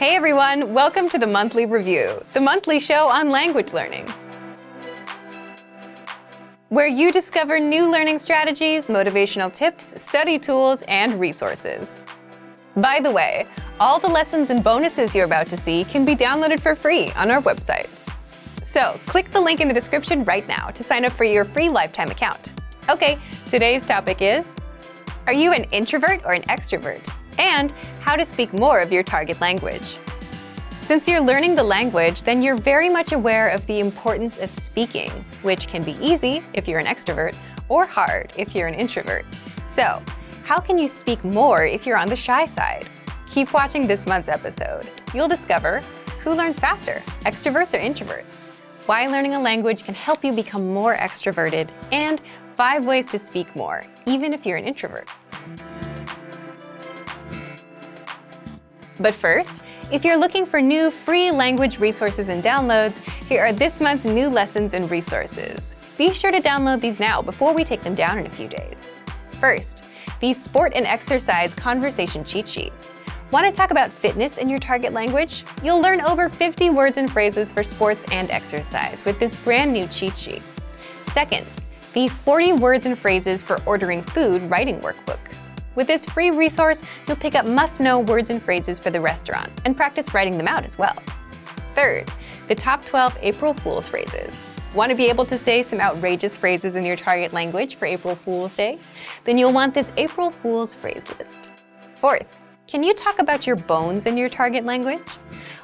Hey everyone, welcome to the Monthly Review, the monthly show on language learning, where you discover new learning strategies, motivational tips, study tools, and resources. By the way, all the lessons and bonuses you're about to see can be downloaded for free on our website. So click the link in the description right now to sign up for your free lifetime account. Okay, today's topic is, are you an introvert or an extrovert? And how to speak more of your target language. Since you're learning the language, then you're very much aware of the importance of speaking, which can be easy if you're an extrovert or hard if you're an introvert. So, how can you speak more if you're on the shy side? Keep watching this month's episode. You'll discover who learns faster, extroverts or introverts, why learning a language can help you become more extroverted, and 5 ways to speak more, even if you're an introvert. But first, if you're looking for new free language resources and downloads, here are this month's new lessons and resources. Be sure to download these now before we take them down in a few days. First, the Sport and Exercise Conversation Cheat Sheet. Want to talk about fitness in your target language? You'll learn over 50 words and phrases for sports and exercise with this brand new cheat sheet. Second, the 40 words and phrases for ordering food writing workbook. With this free resource, you'll pick up must-know words and phrases for the restaurant and practice writing them out as well. Third, the top 12 April Fool's phrases. Want to be able to say some outrageous phrases in your target language for April Fool's Day? Then you'll want this April Fool's phrase list. Fourth, can you talk about your bones in your target language?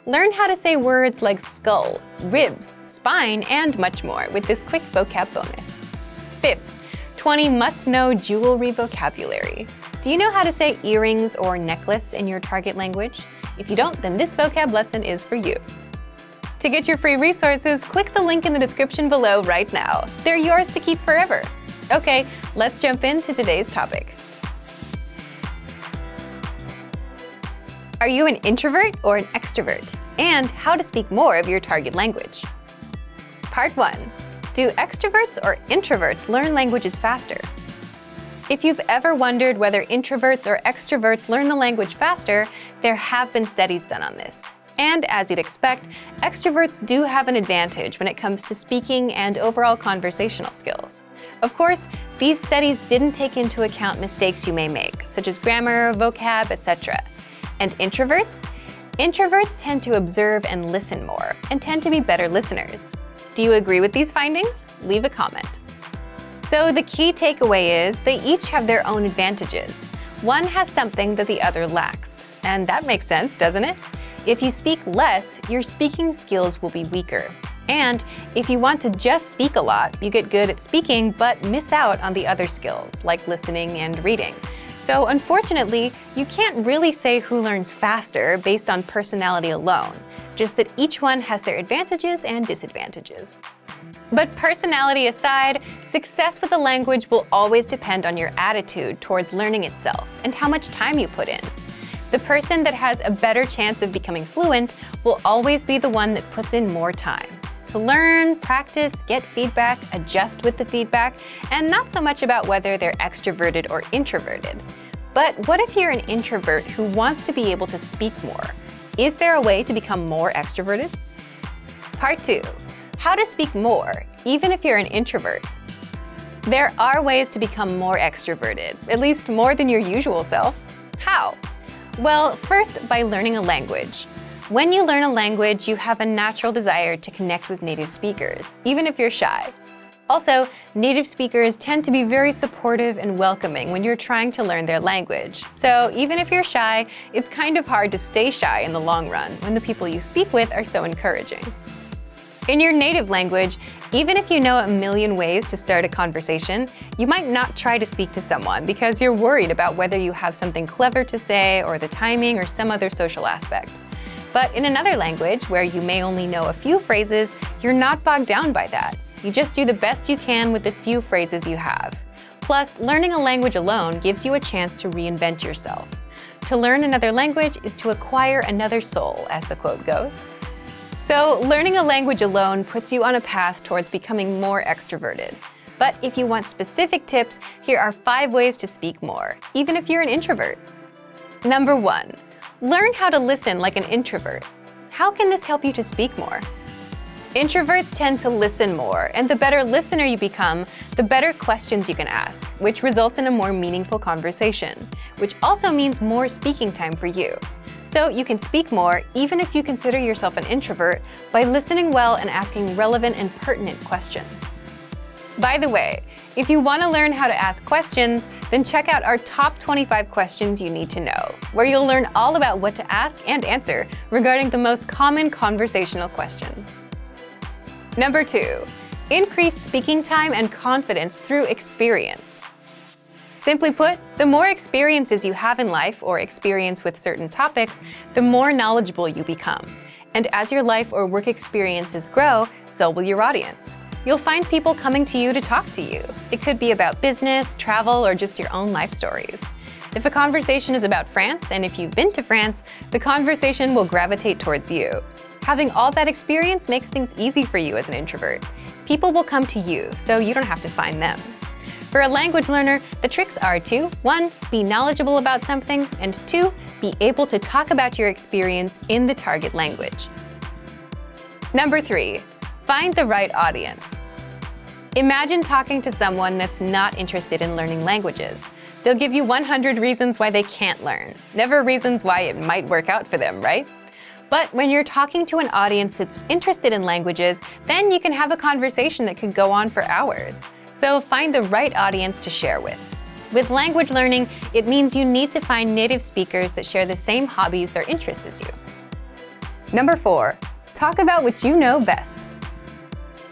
Learn how to say words like skull, ribs, spine, and much more with this quick vocab bonus. Fifth, 20 must-know jewelry vocabulary. Do you know how to say earrings or necklace in your target language? If you don't, then this vocab lesson is for you. To get your free resources, click the link in the description below right now. They're yours to keep forever. Okay, let's jump into today's topic. Are you an introvert or an extrovert? And how to speak more of your target language. Part 1. Do extroverts or introverts learn languages faster? If you've ever wondered whether introverts or extroverts learn the language faster, there have been studies done on this. And as you'd expect, extroverts do have an advantage when it comes to speaking and overall conversational skills. Of course, these studies didn't take into account mistakes you may make, such as grammar, vocab, etc. And introverts? Introverts tend to observe and listen more, and tend to be better listeners. Do you agree with these findings? Leave a comment. So the key takeaway is they each have their own advantages. One has something that the other lacks. And that makes sense, doesn't it? If you speak less, your speaking skills will be weaker. And if you want to just speak a lot, you get good at speaking but miss out on the other skills, like listening and reading. So unfortunately, you can't really say who learns faster based on personality alone, just that each one has their advantages and disadvantages. But personality aside, success with a language will always depend on your attitude towards learning itself and how much time you put in. The person that has a better chance of becoming fluent will always be the one that puts in more time to learn, practice, get feedback, adjust with the feedback, and not so much about whether they're extroverted or introverted. But what if you're an introvert who wants to be able to speak more? Is there a way to become more extroverted? Part 2. How to speak more, even if you're an introvert. There are ways to become more extroverted, at least more than your usual self. How? Well, first, by learning a language. When you learn a language, you have a natural desire to connect with native speakers, even if you're shy. Also, native speakers tend to be very supportive and welcoming when you're trying to learn their language. So even if you're shy, it's kind of hard to stay shy in the long run when the people you speak with are so encouraging. In your native language, even if you know a million ways to start a conversation, you might not try to speak to someone because you're worried about whether you have something clever to say or the timing or some other social aspect. But in another language, where you may only know a few phrases, you're not bogged down by that. You just do the best you can with the few phrases you have. Plus, learning a language alone gives you a chance to reinvent yourself. To learn another language is to acquire another soul, as the quote goes. So, learning a language alone puts you on a path towards becoming more extroverted. But if you want specific tips, here are 5 ways to speak more, even if you're an introvert. Number 1. Learn how to listen like an introvert. How can this help you to speak more? Introverts tend to listen more, and the better listener you become, the better questions you can ask, which results in a more meaningful conversation, which also means more speaking time for you. So you can speak more even if you consider yourself an introvert by listening well and asking relevant and pertinent questions. By the way, if you want to learn how to ask questions, then check out our top 25 questions you need to know, where you'll learn all about what to ask and answer regarding the most common conversational questions. Number 2, increase speaking time and confidence through experience. Simply put, the more experiences you have in life or experience with certain topics, the more knowledgeable you become. And as your life or work experiences grow, so will your audience. You'll find people coming to you to talk to you. It could be about business, travel, or just your own life stories. If a conversation is about France, and if you've been to France, the conversation will gravitate towards you. Having all that experience makes things easy for you as an introvert. People will come to you, so you don't have to find them. For a language learner, the tricks are to 1. Be knowledgeable about something, and 2. Be able to talk about your experience in the target language. Number 3. Find the right audience. Imagine talking to someone that's not interested in learning languages. They'll give you 100 reasons why they can't learn, never reasons why it might work out for them, right? But when you're talking to an audience that's interested in languages, then you can have a conversation that could go on for hours. So find the right audience to share with. With language learning, it means you need to find native speakers that share the same hobbies or interests as you. Number 4, talk about what you know best.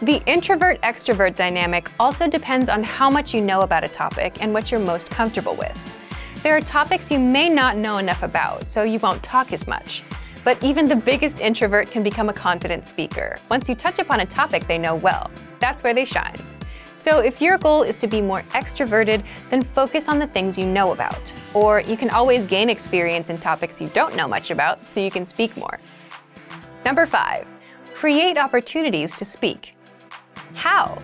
The introvert-extrovert dynamic also depends on how much you know about a topic and what you're most comfortable with. There are topics you may not know enough about, so you won't talk as much. But even the biggest introvert can become a confident speaker once you touch upon a topic they know well. That's where they shine. So if your goal is to be more extroverted, then focus on the things you know about. Or you can always gain experience in topics you don't know much about so you can speak more. Number 5, create opportunities to speak. How?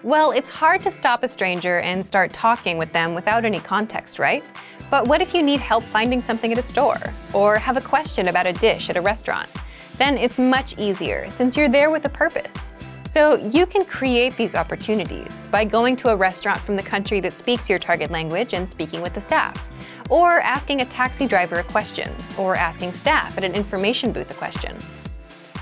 Well, it's hard to stop a stranger and start talking with them without any context, right? But what if you need help finding something at a store, or have a question about a dish at a restaurant? Then it's much easier since you're there with a purpose. So you can create these opportunities by going to a restaurant from the country that speaks your target language and speaking with the staff, or asking a taxi driver a question, or asking staff at an information booth a question.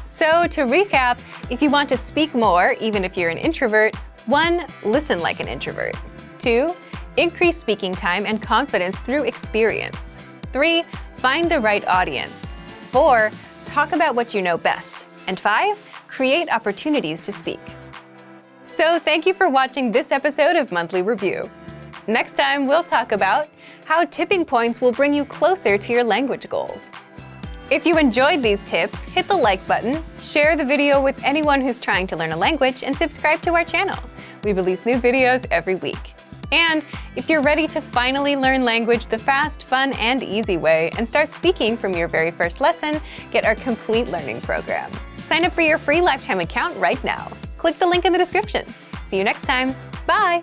So to recap, if you want to speak more, even if you're an introvert, 1. Listen like an introvert. 2. Increase speaking time and confidence through experience. 3. Find the right audience. 4. Talk about what you know best. And 5. Create opportunities to speak. So thank you for watching this episode of Monthly Review. Next time, we'll talk about how tipping points will bring you closer to your language goals. If you enjoyed these tips, hit the like button, share the video with anyone who's trying to learn a language, and subscribe to our channel. We release new videos every week. And if you're ready to finally learn language the fast, fun, and easy way and start speaking from your very first lesson, get our complete learning program. Sign up for your free lifetime account right now. Click the link in the description. See you next time. Bye!